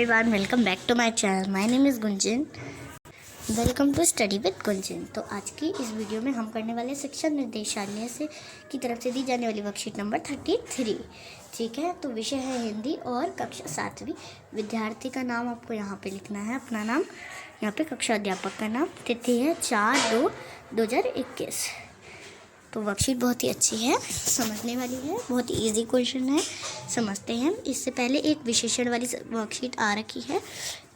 everyone, welcome back to my channel. My name is Gunjan. Welcome to study with Gunjan. तो आज की इस video में हम करने वाले शिक्षा निर्देशालय से की तरफ से दी जाने वाली वर्कशीट नंबर 33। ठीक है, तो विषय है हिंदी और कक्षा 7वीं। विद्यार्थी का नाम आपको यहाँ पे लिखना है, अपना नाम, यहाँ पे कक्षा अध्यापक का नाम, तिथि है 4/2/2021। तो वर्कशीट बहुत ही अच्छी है, समझने वाली है, बहुत इजी क्वेश्चन है, समझते हैं। इससे पहले एक विशेषण वाली वर्कशीट आ रखी है,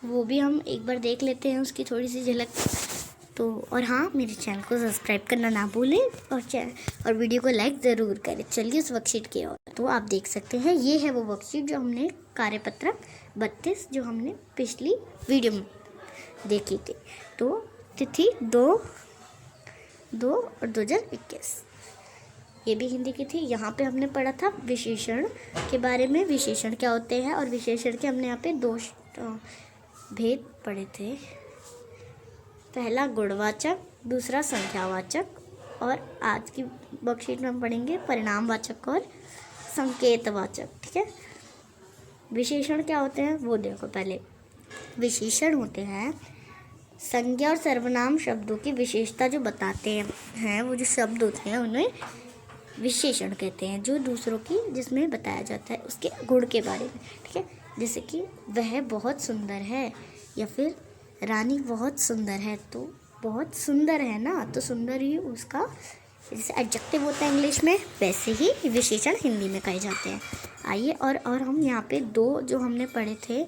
वो भी हम एक बार देख लेते हैं, उसकी थोड़ी सी झलक। तो और हाँ, मेरे चैनल को सब्सक्राइब करना ना भूलें और वीडियो को लाइक ज़रूर करें। चलिए उस वर्कशीट की ओर। तो आप देख सकते हैं, ये है वो वर्कशीट जो हमने कार्यपत्रक 32 जो हमने पिछली वीडियो में देखी थी। तो तिथि 2/2/2021, ये भी हिंदी की थी। यहाँ पे हमने पढ़ा था विशेषण के बारे में, विशेषण क्या होते हैं, और विशेषण के हमने यहाँ पे दो भेद पढ़े थे। पहला गुणवाचक, दूसरा संख्यावाचक, और आज की वर्कशीट में हम पढ़ेंगे परिणामवाचक और संकेतवाचक। ठीक है, विशेषण क्या होते हैं वो देखो। पहले विशेषण होते हैं संज्ञा और सर्वनाम शब्दों की विशेषता जो बताते हैं, वो जो शब्द होते हैं उन्हें विशेषण कहते हैं, जो दूसरों की जिसमें बताया जाता है उसके गुण के बारे में। ठीक है, जैसे कि वह बहुत सुंदर है, या फिर रानी बहुत सुंदर है। तो बहुत सुंदर है ना, तो सुंदर ही उसका जैसे एडजेक्टिव होता है इंग्लिश में, वैसे ही विशेषण हिंदी में कहे जाते हैं। आइए और हम यहाँ पे दो जो हमने पढ़े थे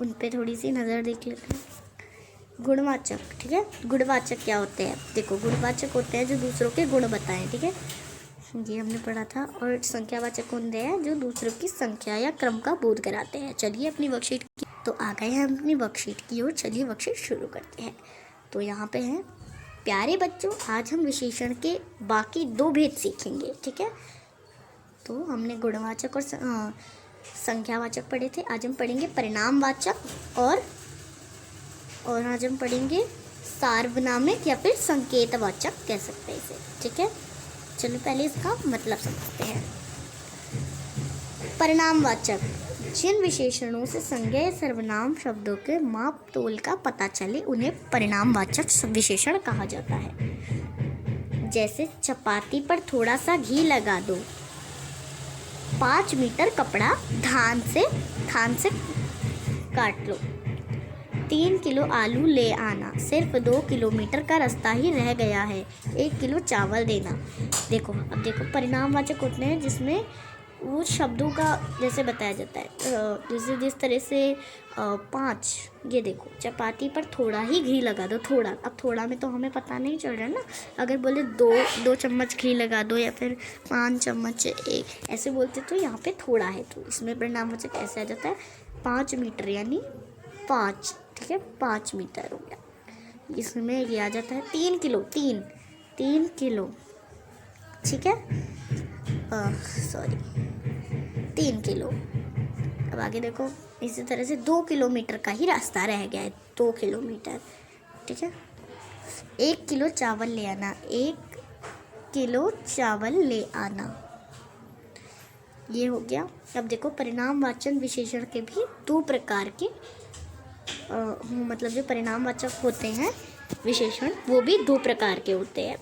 उन पे थोड़ी सी नज़र देख लेते हैं। गुणवाचक, ठीक है, गुणवाचक क्या होते हैं? देखो, गुणवाचक होते हैं जो दूसरों के गुण बताएं। ठीक है, ये हमने पढ़ा था। और संख्यावाचक होते हैं जो दूसरों की संख्या या क्रम का बोध कराते हैं। चलिए अपनी वर्कशीट की तो आ गए हैं अपनी वर्कशीट की ओर। चलिए वर्कशीट शुरू करते हैं। तो यहाँ पे हैं, प्यारे बच्चों, आज हम विशेषण के बाकी 2 भेद सीखेंगे। ठीक है, तो हमने गुणवाचक और संख्यावाचक पढ़े थे। आज हम पढ़ेंगे परिणामवाचक और आज हम पढ़ेंगे सार्वनामिक या फिर संकेतवाचक कह सकते हैं इसे। ठीक है, चलो पहले इसका मतलब समझते हैं। परिणामवाचक, जिन विशेषणों से संज्ञा या सर्वनाम शब्दों के माप तोल का पता चले उन्हें परिणामवाचक विशेषण कहा जाता है। जैसे चपाती पर थोड़ा सा घी लगा दो, 5 मीटर कपड़ा थान से काट लो, 3 किलो आलू ले आना, सिर्फ 2 किलोमीटर का रास्ता ही रह गया है, 1 किलो चावल देना। देखो, अब देखो, परिणामवाचक होते हैं जिसमें वो शब्दों का जैसे बताया जाता है, जैसे जिस तरह से 5, ये देखो, चपाती पर थोड़ा ही घी लगा दो। थोड़ा, अब थोड़ा में तो हमें पता नहीं चल रहा ना, अगर बोले 2 चम्मच घी लगा दो या फिर 5 चम्मच ऐसे बोलते तो यहाँ पे थोड़ा है, तो इसमें परिणामवाचक ऐसे आ जाता है 5 मीटर यानी 5। ठीक है, 5 मीटर हो गया। इसमें ये आ जाता है 3 किलो, 3 किलो। ठीक है, सॉरी, 3 किलो। अब आगे देखो, इसी तरह से 2 किलोमीटर का ही रास्ता रह गया है, 2 किलोमीटर। ठीक है, 1 किलो चावल ले आना, 1 किलो चावल ले आना, ये हो गया। अब देखो, परिणामवाचक विशेषण के भी 2 प्रकार के मतलब जो परिणामवाचक होते हैं विशेषण, वो भी 2 प्रकार के होते हैं।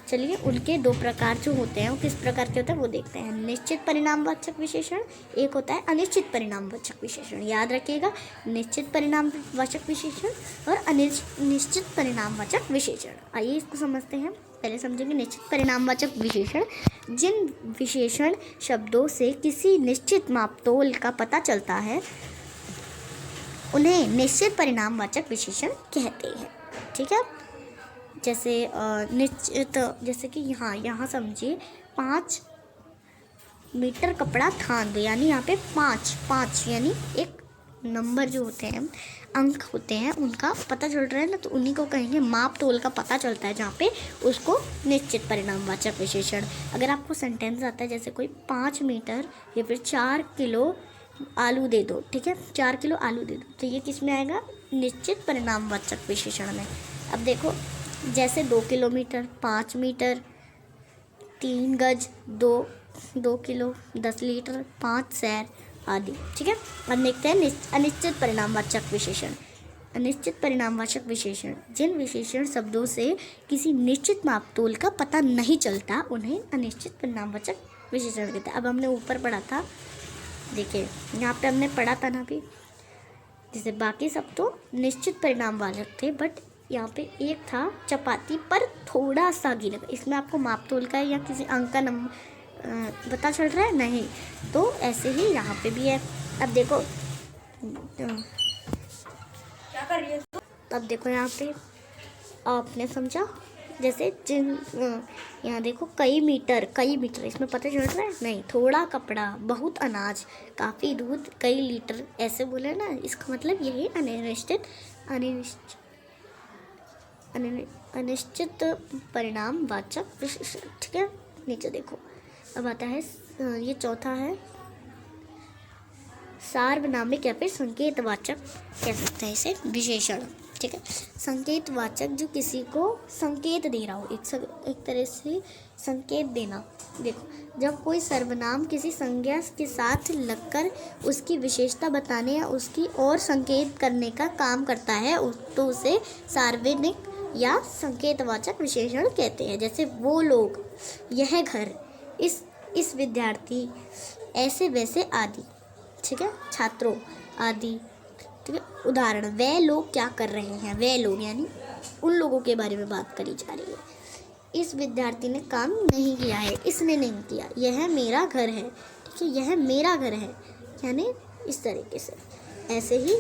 चलिए उनके 2 प्रकार जो होते हैं वो किस प्रकार के होते हैं वो देखते हैं। निश्चित परिणामवाचक विशेषण, एक होता है अनिश्चित परिणामवाचक विशेषण। याद रखिएगा, निश्चित परिणामवाचक विशेषण और अनिश्चित परिणामवाचक विशेषण। आइए इसको समझते हैं। पहले समझेंगे निश्चित परिणामवाचक विशेषण, जिन विशेषण शब्दों से किसी निश्चित मापतोल का पता चलता है उन्हें निश्चित परिणामवाचक विशेषण कहते हैं। ठीक है, जैसे निश्चित, जैसे कि यहाँ समझिए, 5 मीटर कपड़ा थान दो, यानी यहाँ पे 5 यानी एक नंबर जो होते हैं, अंक होते हैं, उनका पता चल रहा है ना, तो उन्हीं को कहेंगे माप तोल का पता चलता है, जहाँ पे उसको निश्चित परिणामवाचक विशेषण। अगर आपको सेंटेंस आता है जैसे कोई 5 मीटर या फिर 4 किलो आलू दे दो, ठीक है, 4 किलो आलू दे दो, तो ये किस में आएगा? निश्चित परिणामवाचक विशेषण में। अब देखो, जैसे 2 किलोमीटर, 5 मीटर, 3 गज, 2 किलो, 10 लीटर, 5 सैर, आदि। ठीक है, अब देखते हैं अनिश्चित परिणामवाचक विशेषण। अनिश्चित परिणामवाचक विशेषण, जिन विशेषण शब्दों से किसी निश्चित मापतोल का पता नहीं चलता उन्हें अनिश्चित परिणामवाचक विशेषण कहते हैं। अब हमने ऊपर पढ़ा था, देखिए यहाँ पे हमने पढ़ा था ना अभी, जैसे बाकी सब तो निश्चित परिणामवाचक थे, बट यहाँ पे एक था चपाती पर थोड़ा सा गिरा, इसमें आपको मापतोल का या किसी अंक का पता चल रहा है नहीं, तो ऐसे ही यहाँ पे भी है। अब देखो क्या कर रही है, अब देखो यहाँ पे आपने समझा, जैसे जिन यहाँ देखो कई मीटर, इसमें पता चल रहा है नहीं, थोड़ा कपड़ा, बहुत अनाज, काफ़ी दूध, कई लीटर, ऐसे बोले ना, इसका मतलब यही अनिश्चित परिणामवाचक विशेषण। ठीक है, नीचे देखो अब आता है, ये चौथा है सार्वनामिक या फिर संकेतवाचक कह सकते हैं इसे विशेषण। ठीक है, संकेतवाचक जो किसी को संकेत दे रहा हो, एक तरह से संकेत देना। देखो जब कोई सर्वनाम किसी संज्ञा के साथ लगकर उसकी विशेषता बताने या उसकी ओर संकेत करने का काम करता है तो उसे सार्वनामिक या संकेतवाचक विशेषण कहते हैं। जैसे वो लोग, यह घर, इस विद्यार्थी, ऐसे वैसे आदि। ठीक है, छात्रों आदि। ठीक है, उदाहरण, वे लोग क्या कर रहे हैं, वे लोग यानी उन लोगों के बारे में बात करी जा रही है। इस विद्यार्थी ने काम नहीं किया है, इसने नहीं किया। यह मेरा घर है। ठीक है, यह मेरा घर है, यानी इस तरीके से। ऐसे ही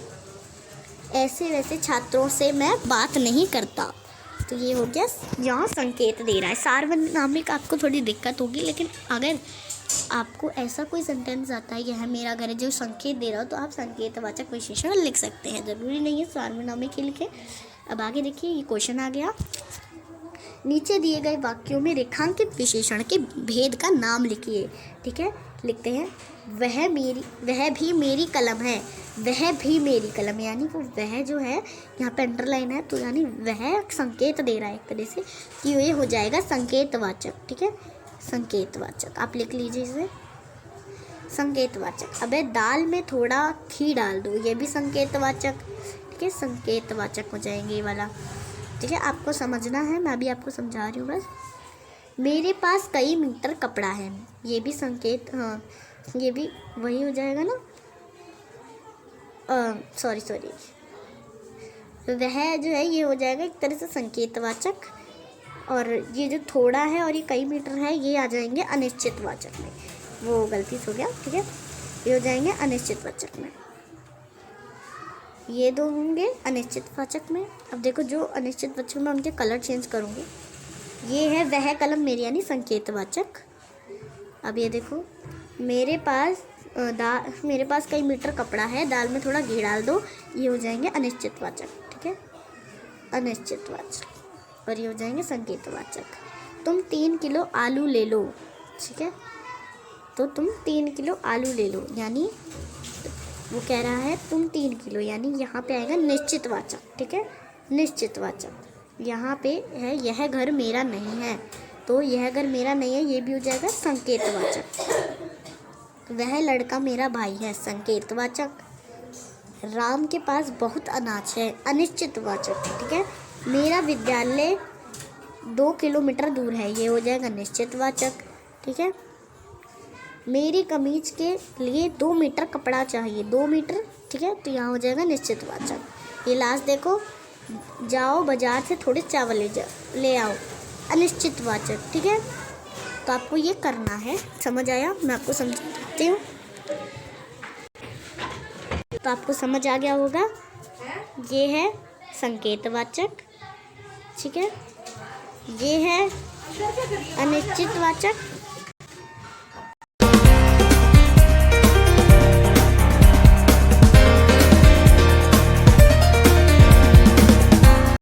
ऐसे वैसे छात्रों से मैं बात नहीं करता, तो ये हो गया, यहाँ संकेत दे रहा है। सार्वनामिक आपको थोड़ी दिक्कत होगी, लेकिन अगर आपको ऐसा कोई सेंटेंस आता है यह मेरा घर है जो संकेत दे रहा हो, तो आप संकेतवाचक विशेषण लिख सकते हैं, ज़रूरी नहीं है सार्वनामिक ही लिखें। अब आगे देखिए, ये क्वेश्चन आ गया, नीचे दिए गए वाक्यों में रेखांकित विशेषण के भेद का नाम लिखिए। ठीक है, लिखते हैं, वह भी मेरी कलम है, वह भी मेरी कलम, यानी वो वह जो है यहाँ पे अंडरलाइन है, तो यानी वह संकेत दे रहा है एक तरह से, कि ये हो जाएगा संकेतवाचक। ठीक है, संकेतवाचक आप लिख लीजिए इसे, संकेतवाचक। अबे दाल में थोड़ा घी डाल दो, ये भी संकेतवाचक। ठीक है, संकेतवाचक हो जाएंगे ये वाला। ठीक है, आपको समझना है, मैं अभी आपको समझा रही हूँ बस। मेरे पास कई मीटर कपड़ा है, ये भी संकेत, हाँ ये भी वही हो जाएगा ना, सॉरी वह जो है ये हो जाएगा एक तरह से संकेतवाचक, और ये जो थोड़ा है और ये कई मीटर है ये आ जाएंगे अनिश्चितवाचक में, वो गलती से हो गया। ठीक है, ये हो जाएंगे अनिश्चितवाचक में, ये दो होंगे अनिश्चितवाचक में। अब देखो जो अनिश्चितवाचक में उनके कलर चेंज करूँगी, ये है वह कलम मेरी, यानी संकेतवाचक। अब ये देखो, मेरे पास कई मीटर कपड़ा है, दाल में थोड़ा घी डाल दो, ये हो जाएंगे अनिश्चितवाचक। ठीक है, अनिश्चितवाचक, और ये हो जाएंगे संकेतवाचक। तुम 3 किलो आलू ले लो। ठीक है, तो तुम 3 किलो आलू ले लो, यानी वो कह रहा है तुम 3 किलो, यानी यहाँ पे आएगा निश्चितवाचक। ठीक है, निश्चितवाचक। यहाँ पे है यह घर मेरा नहीं है, तो यह घर मेरा नहीं है, ये भी हो जाएगा संकेतवाचक। वह लड़का मेरा भाई है, संकेतवाचक। राम के पास बहुत अनाज है, अनिश्चितवाचक। ठीक है, मेरा विद्यालय 2 किलोमीटर दूर है, ये हो जाएगा निश्चितवाचक। ठीक है, मेरी कमीज के लिए 2 मीटर कपड़ा चाहिए, 2 मीटर। ठीक है, तो यहाँ हो जाएगा निश्चितवाचक। ये लास्ट देखो, जाओ बाजार से थोड़े चावल ले आओ, अनिश्चितवाचक। ठीक है, तो आपको ये करना है, समझ आया? मैं आपको समझाती हूँ, तो आपको समझ आ गया होगा। ये है संकेतवाचक। ठीक है, ये है अनिश्चितवाचक,